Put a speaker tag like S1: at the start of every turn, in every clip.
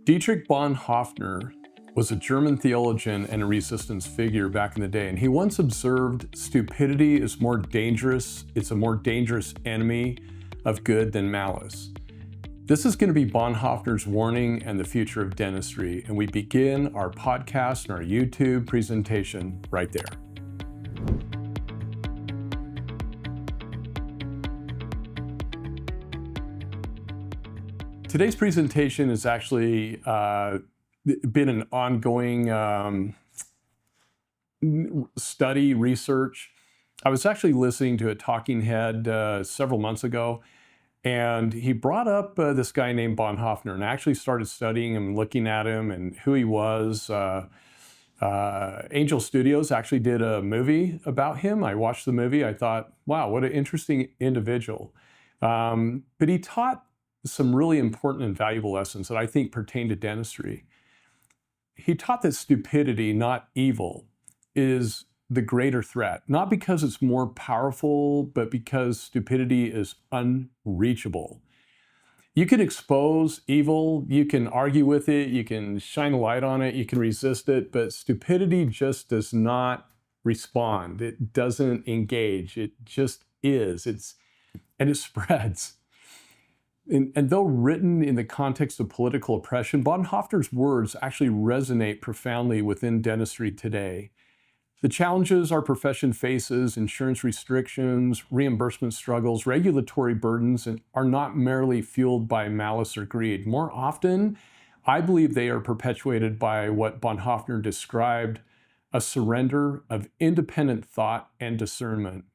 S1: Dietrich Bonhoeffer was a German theologian and a resistance figure back in the day, and he once observed stupidity is more dangerous, it's a more dangerous enemy of good than malice. This is going to be Bonhoeffer's warning and the future of dentistry, and we begin our podcast and our YouTube presentation right there. Today's presentation has actually been an ongoing study, research. I was actually listening to a talking head several months ago, and he brought up this guy named Bonhoeffer, and I actually started studying him, looking at him and who he was. Angel Studios actually did a movie about him. I watched the movie. I thought, wow, what an interesting individual. But he taught some really important and valuable lessons that I think pertain to dentistry. He taught that stupidity, not evil, is the greater threat, not because it's more powerful, but because stupidity is unreachable. You can expose evil, you can argue with it, you can shine a light on it, you can resist it, but stupidity just does not respond. It doesn't engage. It just is. And it spreads. And though written in the context of political oppression, Bonhoeffer's words actually resonate profoundly within dentistry today. The challenges our profession faces, insurance restrictions, reimbursement struggles, regulatory burdens, are not merely fueled by malice or greed. More often, I believe they are perpetuated by what Bonhoeffer described a surrender of independent thought and discernment.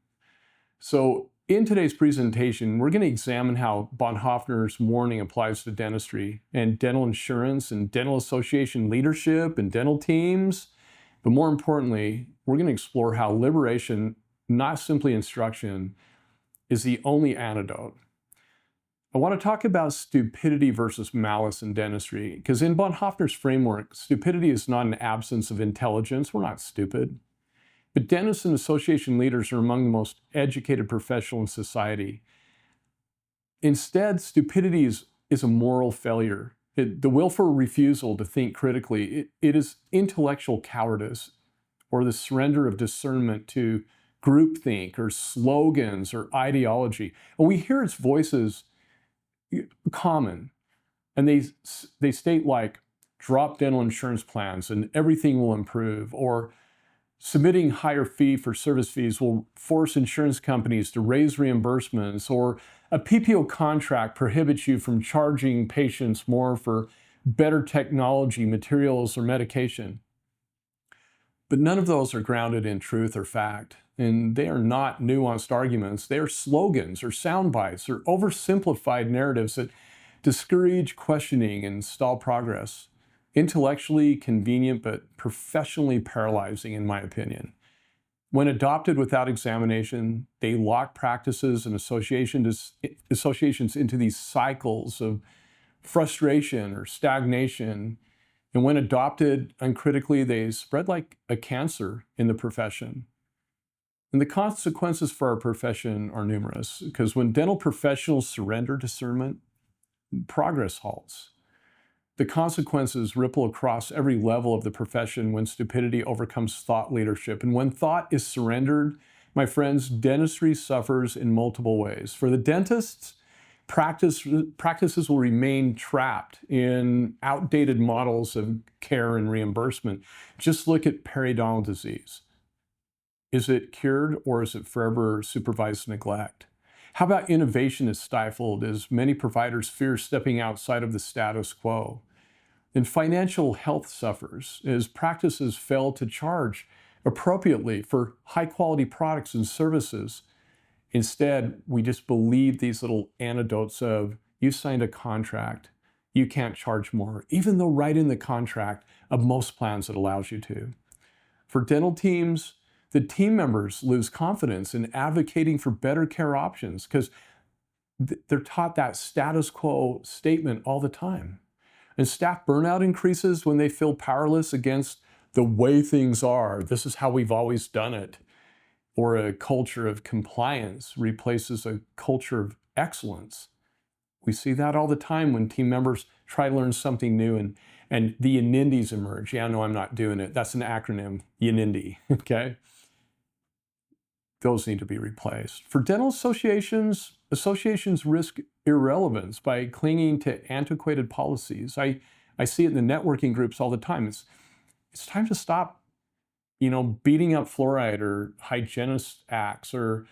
S1: So, in today's presentation, we're going to examine how Bonhoeffer's warning applies to dentistry and dental insurance and dental association leadership and dental teams. But more importantly, we're going to explore how liberation, not simply instruction, is the only antidote. I want to talk about stupidity versus malice in dentistry, because in Bonhoeffer's framework, stupidity is not an absence of intelligence. We're not stupid. But dentists and association leaders are among the most educated professionals in society. Instead, stupidity is a moral failure. The willful refusal to think critically. It is intellectual cowardice, or the surrender of discernment to groupthink or slogans or ideology. And we hear its voices common, and they state like, drop dental insurance plans and everything will improve, or submitting higher fee for service fees will force insurance companies to raise reimbursements, or a PPO contract prohibits you from charging patients more for better technology, materials, or medication. But none of those are grounded in truth or fact, and they are not nuanced arguments. They are slogans or sound bites or oversimplified narratives that discourage questioning and stall progress. Intellectually convenient, but professionally paralyzing, in my opinion. When adopted without examination, they lock practices and associations into these cycles of frustration or stagnation. And when adopted uncritically, they spread like a cancer in the profession. And the consequences for our profession are numerous, because when dental professionals surrender discernment, progress halts. The consequences ripple across every level of the profession when stupidity overcomes thought leadership. And when thought is surrendered, my friends, dentistry suffers in multiple ways. For the dentists, practices will remain trapped in outdated models of care and reimbursement. Just look at periodontal disease. Is it cured, or is it forever supervised neglect? How about innovation is stifled as many providers fear stepping outside of the status quo? And financial health suffers as practices fail to charge appropriately for high-quality products and services. Instead, we just believe these little anecdotes of, you signed a contract, you can't charge more, even though right in the contract of most plans it allows you to. For dental teams, the team members lose confidence in advocating for better care options because they're taught that status quo statement all the time. And staff burnout increases when they feel powerless against the way things are. This is how we've always done it. Or a culture of compliance replaces a culture of excellence. We see that all the time when team members try to learn something new and the Yanindis emerge. Yeah, no, I'm not doing it. That's an acronym, Yanindi, okay? Those need to be replaced. For dental associations, associations risk irrelevance by clinging to antiquated policies. I see it in the networking groups all the time. It's time to stop, beating up fluoride or hygienist acts or,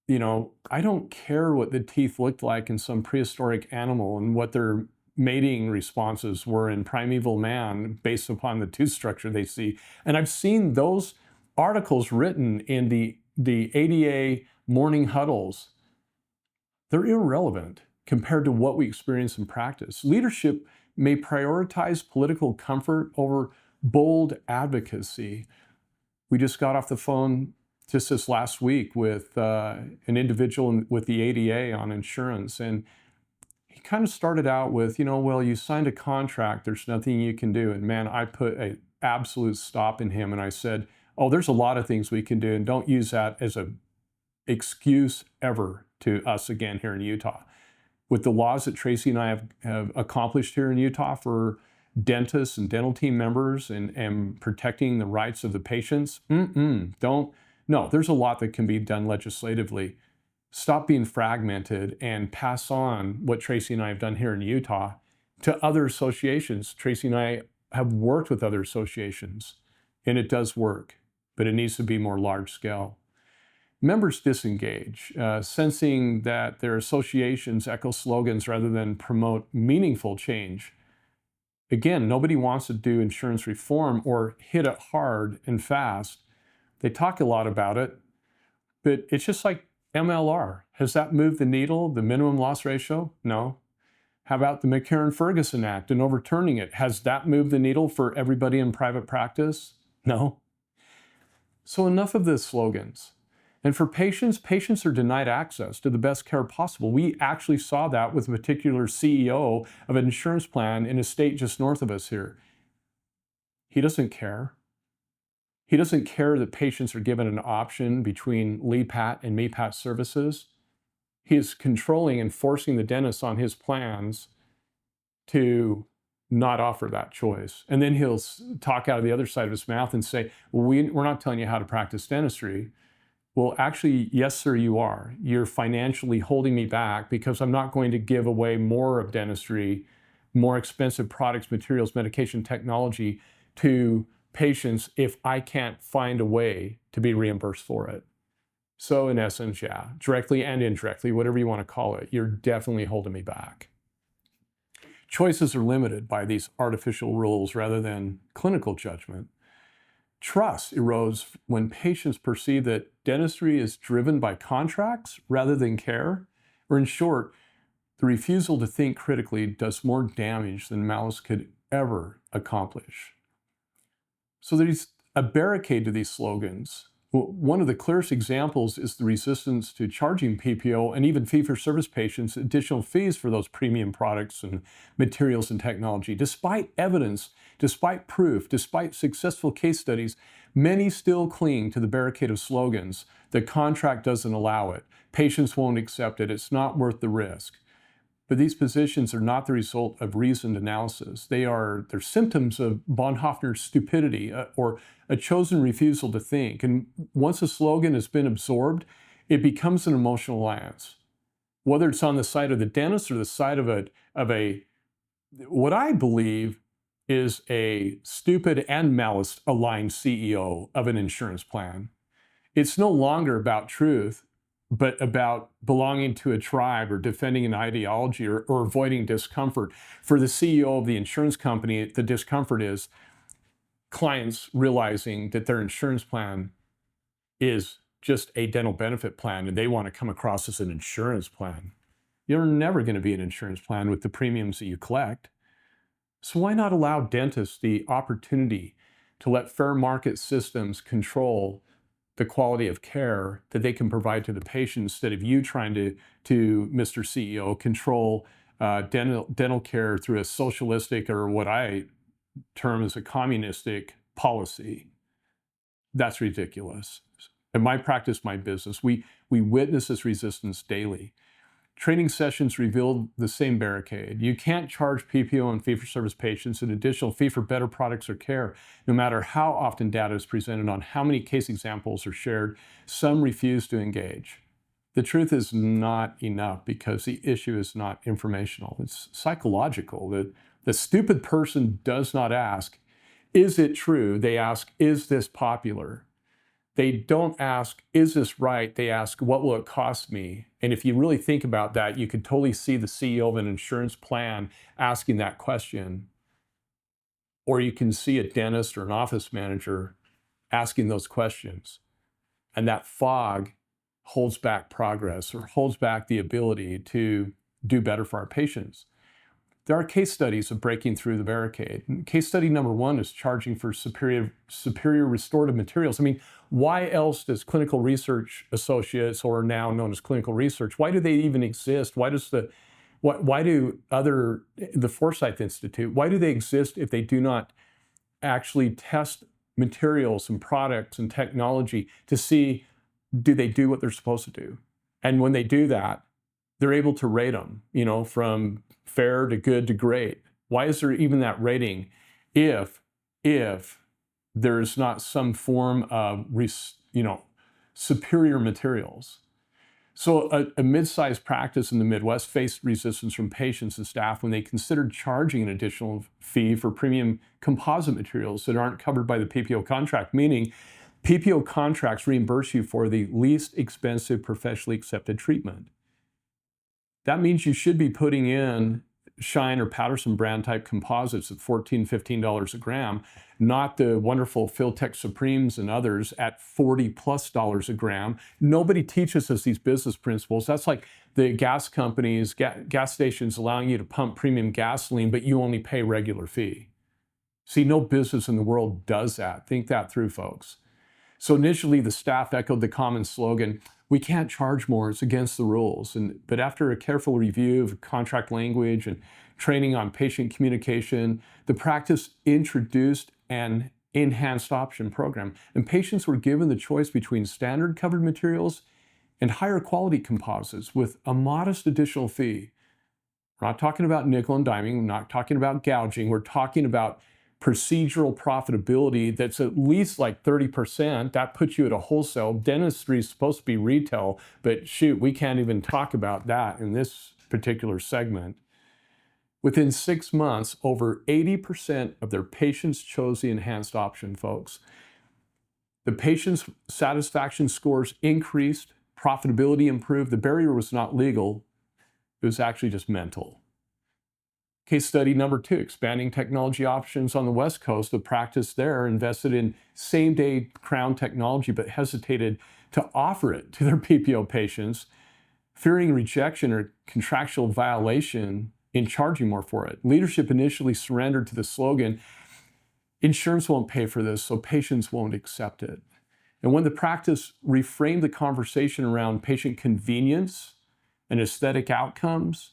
S1: I don't care what the teeth looked like in some prehistoric animal and what their mating responses were in primeval man based upon the tooth structure they see. And I've seen those articles written in the ADA morning huddles. They're irrelevant compared to what we experience in practice. Leadership may prioritize political comfort over bold advocacy. We just got off the phone just this last week with an individual with the ADA on insurance, and he kind of started out with, well, you signed a contract, there's nothing you can do. And man, I put an absolute stop in him and I said, oh, there's a lot of things we can do, and don't use that as an excuse ever to us again here in Utah. With the laws that Tracy and I have accomplished here in Utah for dentists and dental team members and protecting the rights of the patients, no, there's a lot that can be done legislatively. Stop being fragmented and pass on what Tracy and I have done here in Utah to other associations. Tracy and I have worked with other associations, and it does work, but it needs to be more large scale. Members disengage, sensing that their associations echo slogans rather than promote meaningful change. Again, nobody wants to do insurance reform or hit it hard and fast. They talk a lot about it, but it's just like MLR. Has that moved the needle, the minimum loss ratio? No. How about the McCarran-Ferguson Act and overturning it? Has that moved the needle for everybody in private practice? No. So enough of the slogans. And for patients, patients are denied access to the best care possible. We actually saw that with a particular CEO of an insurance plan in a state just north of us here. He doesn't care. He doesn't care that patients are given an option between LEPAT and MEPAT services. He is controlling and forcing the dentist on his plans to not offer that choice. And then he'll talk out of the other side of his mouth and say, well, we're not telling you how to practice dentistry. Well, actually, yes, sir, you are. You're financially holding me back because I'm not going to give away more of dentistry, more expensive products, materials, medication, technology to patients if I can't find a way to be reimbursed for it. So in essence, yeah, directly and indirectly, whatever you want to call it, you're definitely holding me back. Choices are limited by these artificial rules rather than clinical judgment. Trust erodes when patients perceive that dentistry is driven by contracts rather than care, or in short, the refusal to think critically does more damage than malice could ever accomplish. So there's a barricade to these slogans. One of the clearest examples is the resistance to charging PPO and even fee-for-service patients additional fees for those premium products and materials and technology. Despite evidence, despite proof, despite successful case studies, many still cling to the barricade of slogans. The contract doesn't allow it. Patients won't accept it. It's not worth the risk. But these positions are not the result of reasoned analysis. They're symptoms of Bonhoeffer's stupidity or a chosen refusal to think. And once a slogan has been absorbed, it becomes an emotional alliance. Whether it's on the side of the dentist or the side of what I believe is a stupid and malice aligned CEO of an insurance plan. It's no longer about truth, but about belonging to a tribe or defending an ideology or avoiding discomfort. For the CEO of the insurance company, the discomfort is clients realizing that their insurance plan is just a dental benefit plan and they want to come across as an insurance plan. You're never going to be an insurance plan with the premiums that you collect. So why not allow dentists the opportunity to let fair market systems control the quality of care that they can provide to the patient instead of you trying to Mr. CEO, control dental care through a socialistic or what I term as a communistic policy. That's ridiculous. In my practice, my business, we witness this resistance daily. Training sessions revealed the same barricade. You can't charge PPO and fee-for-service patients an additional fee for better products or care, no matter how often data is presented on how many case examples are shared. Some refuse to engage. The truth is not enough because the issue is not informational. It's psychological. The stupid person does not ask, is it true? They ask, is this popular? They don't ask, is this right? They ask, what will it cost me? And if you really think about that, you could totally see the CEO of an insurance plan asking that question. Or you can see a dentist or an office manager asking those questions. And that fog holds back progress or holds back the ability to do better for our patients. There are case studies of breaking through the barricade. Case study number one is charging for superior restorative materials. I mean, why else does clinical research associates, or now known as clinical research, why do they even exist? Why do the Forsyth Institute, why do they exist if they do not actually test materials and products and technology to see, do they do what they're supposed to do? And when they do that, they're able to rate them, from fair to good to great. Why is there even that rating if there's not some form of, superior materials? So a mid-sized practice in the Midwest faced resistance from patients and staff when they considered charging an additional fee for premium composite materials that aren't covered by the PPO contract, meaning PPO contracts reimburse you for the least expensive professionally accepted treatment. That means you should be putting in Shine or Patterson brand type composites at $14, $15 a gram, not the wonderful Filtech Supremes and others at $40+ a gram. Nobody teaches us these business principles. That's like the gas companies, gas stations allowing you to pump premium gasoline, but you only pay regular fee. See, no business in the world does that. Think that through, folks. So initially, the staff echoed the common slogan, we can't charge more, it's against the rules. But after a careful review of contract language and training on patient communication, the practice introduced an enhanced option program. And patients were given the choice between standard covered materials and higher quality composites with a modest additional fee. We're not talking about nickel and diming, we're not talking about gouging, we're talking about procedural profitability that's at least like 30%. That puts you at a wholesale. Dentistry is supposed to be retail, but shoot, we can't even talk about that in this particular segment. Within 6 months, over 80% of their patients chose the enhanced option, folks. The patients' satisfaction scores increased, profitability improved. The barrier was not legal, it was actually just mental. Case study number 2, expanding technology options on the West Coast. The practice there invested in same-day crown technology, but hesitated to offer it to their PPO patients, fearing rejection or contractual violation in charging more for it. Leadership initially surrendered to the slogan, insurance won't pay for this, so patients won't accept it. And when the practice reframed the conversation around patient convenience and aesthetic outcomes,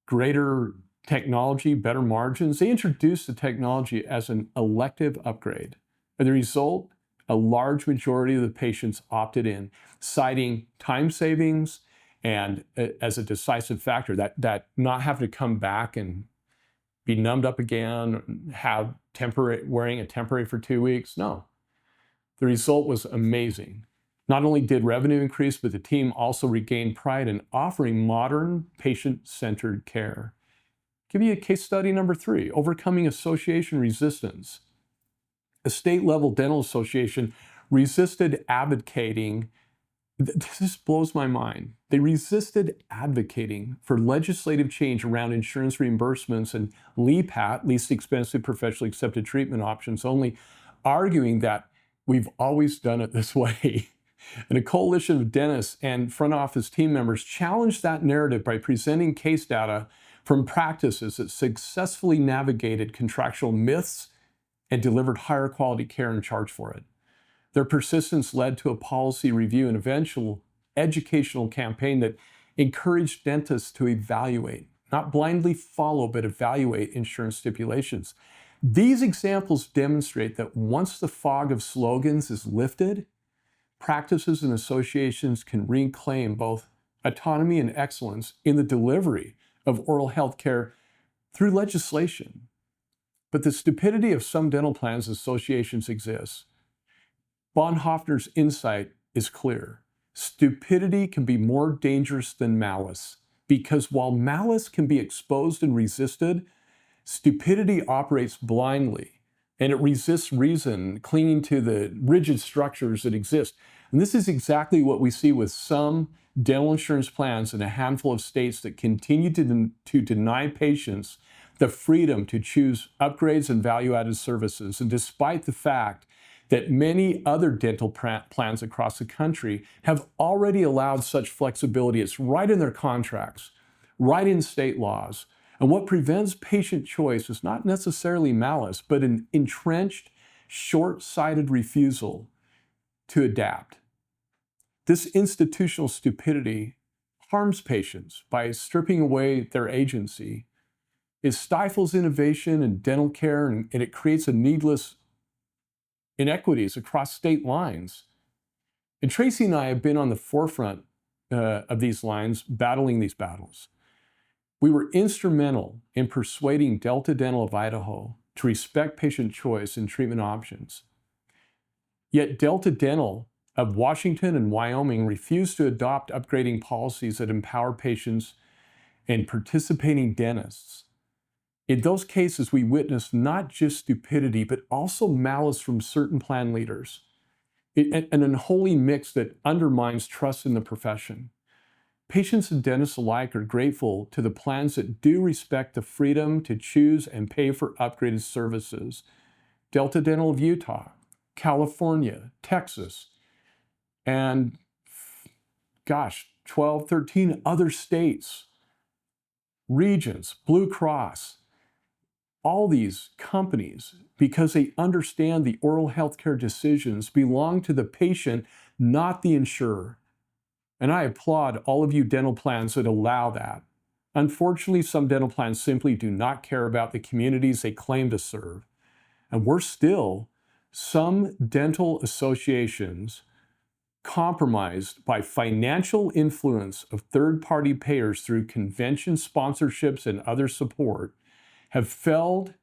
S1: greater technology, better margins, they introduced the technology as an elective upgrade. And the result, a large majority of the patients opted in, citing time savings and as a decisive factor, that not having to come back and be numbed up again, have wearing a temporary for 2 weeks. No. The result was amazing. Not only did revenue increase, but the team also regained pride in offering modern, patient-centered care. Give you a case study number 3, overcoming association resistance. A state-level dental association resisted advocating, this blows my mind, they resisted advocating for legislative change around insurance reimbursements and LEPAT, least expensive professionally accepted treatment options only, arguing that we've always done it this way. And a coalition of dentists and front office team members challenged that narrative by presenting case data from practices that successfully navigated contractual myths and delivered higher quality care and charged for it. Their persistence led to a policy review and eventual educational campaign that encouraged dentists to evaluate, not blindly follow, but evaluate insurance stipulations. These examples demonstrate that once the fog of slogans is lifted, practices and associations can reclaim both autonomy and excellence in the delivery of oral health care through legislation. But the stupidity of some dental plans associations exists. Bonhoeffer's insight is clear. Stupidity can be more dangerous than malice, because while malice can be exposed and resisted, stupidity operates blindly, and it resists reason, clinging to the rigid structures that exist. And this is exactly what we see with some dental insurance plans in a handful of states that continue to deny patients the freedom to choose upgrades and value-added services. And despite the fact that many other dental plans across the country have already allowed such flexibility, it's right in their contracts, right in state laws. And what prevents patient choice is not necessarily malice, but an entrenched, short-sighted refusal to adapt. This institutional stupidity harms patients by stripping away their agency. It stifles innovation in dental care, and it creates a needless inequities across state lines. And Tracy and I have been on the forefront of these lines, battling these battles. We were instrumental in persuading Delta Dental of Idaho to respect patient choice in treatment options. Yet Delta Dental of Washington and Wyoming refused to adopt upgrading policies that empower patients and participating dentists. In those cases, we witnessed not just stupidity, but also malice from certain plan leaders, an unholy mix that undermines trust in the profession. Patients and dentists alike are grateful to the plans that do respect the freedom to choose and pay for upgraded services. Delta Dental of Utah, California, Texas, and 12, 13 other states, regions, Blue Cross, all these companies, because they understand the oral healthcare decisions belong to the patient, not the insurer. And I applaud all of you dental plans that allow that. Unfortunately, some dental plans simply do not care about the communities they claim to serve. And worse still, some dental associations, compromised by financial influence of third-party payers through convention sponsorships and other support, have failed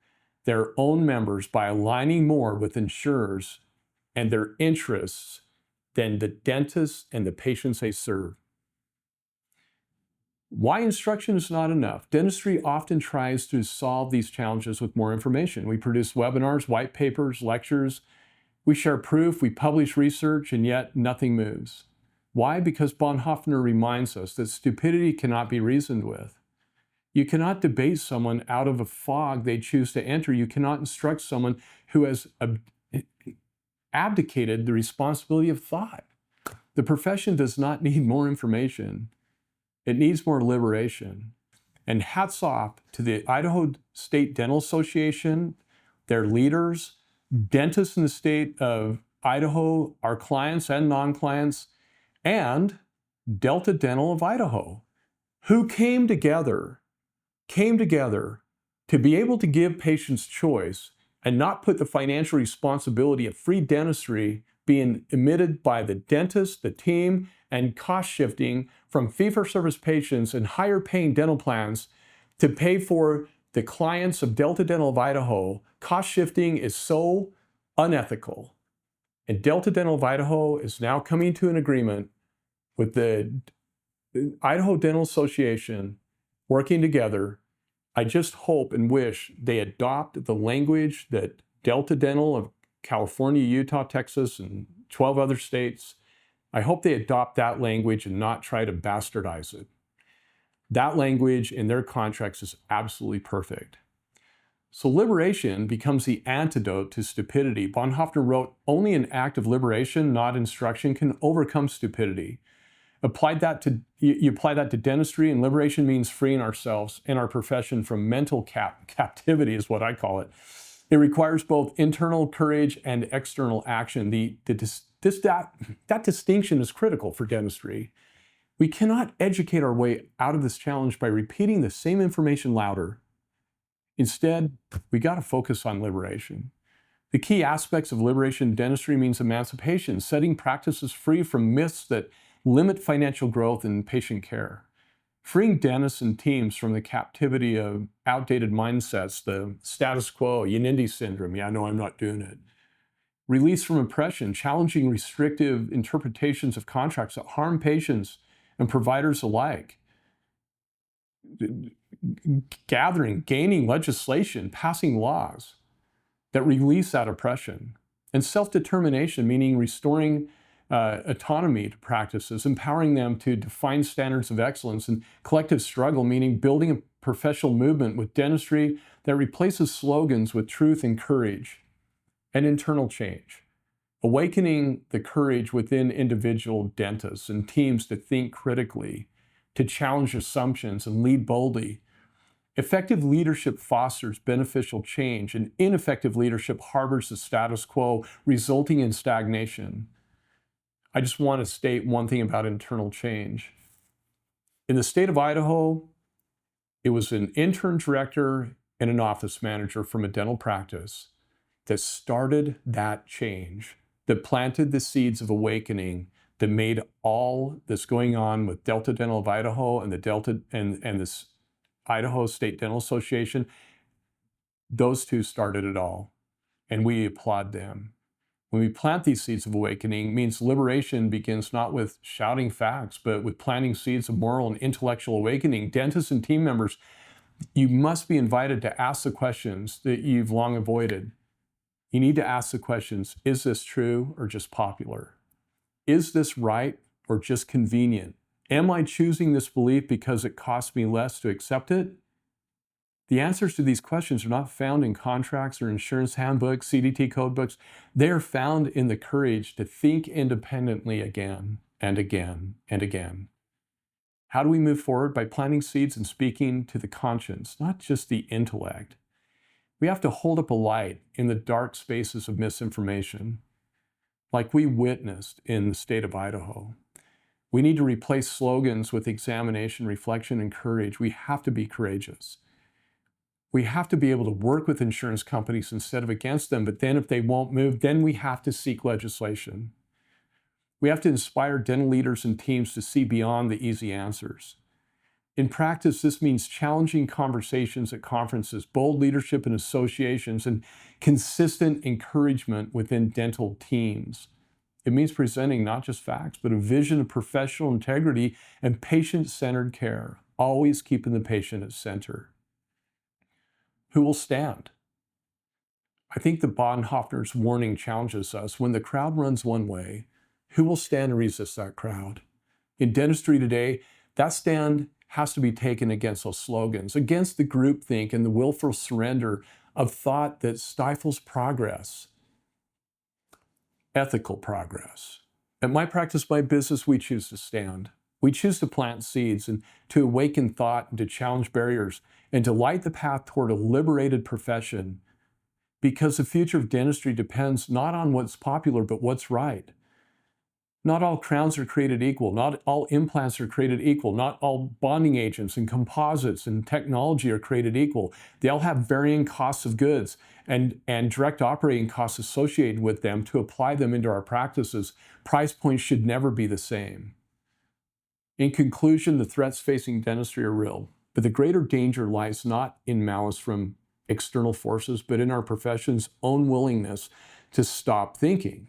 S1: their own members by aligning more with insurers and their interests than the dentists and the patients they serve. Why instruction is not enough? Dentistry often tries to solve these challenges with more information. We produce webinars, white papers, lectures. We share proof, we publish research, and yet nothing moves. Why? Because Bonhoeffer reminds us that stupidity cannot be reasoned with. You cannot debate someone out of a fog they choose to enter. You cannot instruct someone who has abdicated the responsibility of thought. The profession does not need more information. It needs more liberation. And hats off to the Idaho State Dental Association, their leaders, dentists in the state of Idaho, our clients and non-clients, and Delta Dental of Idaho, who came together to be able to give patients choice and not put the financial responsibility of free dentistry being emitted by the dentist, the team, and cost shifting from fee-for-service patients and higher paying dental plans to pay for the clients of Delta Dental of Idaho. Cost shifting is so unethical. And Delta Dental of Idaho is now coming to an agreement with the Idaho Dental Association, working together. I just hope and wish they adopt the language that Delta Dental of California, Utah, Texas, and 12 other states, I hope they adopt that language and not try to bastardize it. That language in their contracts is absolutely perfect. So liberation becomes the antidote to stupidity. Bonhoeffer wrote, "Only an act of liberation, not instruction, can overcome stupidity." You apply that to dentistry, and liberation means freeing ourselves and our profession from mental captivity, is what I call it. It requires both internal courage and external action. That distinction is critical for dentistry. We cannot educate our way out of this challenge by repeating the same information louder. Instead, we got to focus on liberation. The key aspects of liberation in dentistry means emancipation, setting practices free from myths that limit financial growth and patient care, freeing dentists and teams from the captivity of outdated mindsets, the status quo, Yanindi syndrome, yeah, no, I'm not doing it. Release from oppression, challenging restrictive interpretations of contracts that harm patients and providers alike. Gaining legislation, passing laws that release that oppression. And self-determination, meaning restoring autonomy to practices, empowering them to define standards of excellence, and collective struggle, meaning building a professional movement with dentistry that replaces slogans with truth and courage. And internal change, awakening the courage within individual dentists and teams to think critically, to challenge assumptions and lead boldly. Effective leadership fosters beneficial change, and ineffective leadership harbors the status quo, resulting in stagnation. I just want to state one thing about internal change. In the state of Idaho, it was an intern director and an office manager from a dental practice that started that change, that planted the seeds of awakening, that made all this going on with Delta Dental of Idaho and the Delta and this Idaho State Dental Association. Those two started it all, and we applaud them. When we plant these seeds of awakening, it means liberation begins not with shouting facts, but with planting seeds of moral and intellectual awakening. Dentists and team members, you must be invited to ask the questions that you've long avoided. You need to ask the questions, is this true or just popular? Is this right or just convenient? Am I choosing this belief because it costs me less to accept it? The answers to these questions are not found in contracts or insurance handbooks, CDT codebooks. They are found in the courage to think independently again and again and again. How do we move forward? By planting seeds and speaking to the conscience, not just the intellect. We have to hold up a light in the dark spaces of misinformation, like we witnessed in the state of Idaho. We need to replace slogans with examination, reflection, and courage. We have to be courageous. We have to be able to work with insurance companies instead of against them, but then if they won't move, then we have to seek legislation. We have to inspire dental leaders and teams to see beyond the easy answers. In practice, this means challenging conversations at conferences, bold leadership in associations, and consistent encouragement within dental teams. It means presenting not just facts, but a vision of professional integrity and patient-centered care, always keeping the patient at center. Who will stand? I think the Bonhoeffer's warning challenges us. When the crowd runs one way, who will stand and resist that crowd? In dentistry today, that stand has to be taken against those slogans, against the groupthink and the willful surrender of thought that stifles progress, ethical progress. At My Practice, My Business, we choose to stand. We choose to plant seeds and to awaken thought and to challenge barriers and to light the path toward a liberated profession, because the future of dentistry depends not on what's popular, but what's right. Not all crowns are created equal. Not all implants are created equal. Not all bonding agents and composites and technology are created equal. They all have varying costs of goods and direct operating costs associated with them to apply them into our practices. Price points should never be the same. In conclusion, the threats facing dentistry are real, but the greater danger lies not in malice from external forces, but in our profession's own willingness to stop thinking.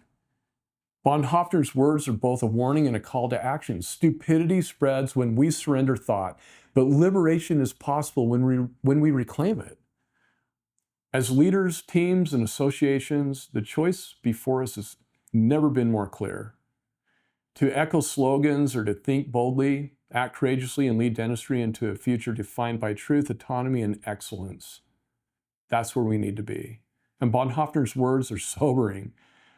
S1: Bonhoeffer's words are both a warning and a call to action. Stupidity spreads when we surrender thought, but liberation is possible when we reclaim it. As leaders, teams, and associations, the choice before us has never been more clear. To echo slogans or to think boldly, act courageously, and lead dentistry into a future defined by truth, autonomy, and excellence. That's where we need to be. And Bonhoeffer's words are sobering.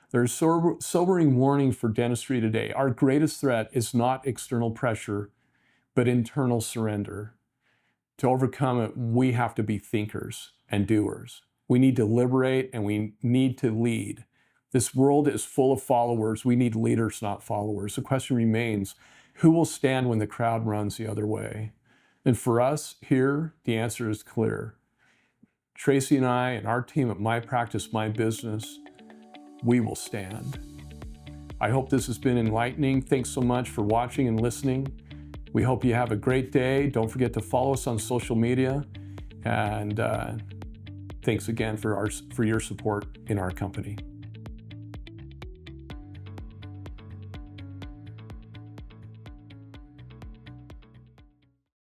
S1: They're a sobering warning for dentistry today. Our greatest threat is not external pressure, but internal surrender. To overcome it, we have to be thinkers and doers. We need to liberate and we need to lead. This world is full of followers. We need leaders, not followers. The question remains, who will stand when the crowd runs the other way? And for us here, the answer is clear. Tracy and I and our team at My Practice, My Business, we will stand. I hope this has been enlightening. Thanks so much for watching and listening. We hope you have a great day. Don't forget to follow us on social media. And thanks again for your support in our company.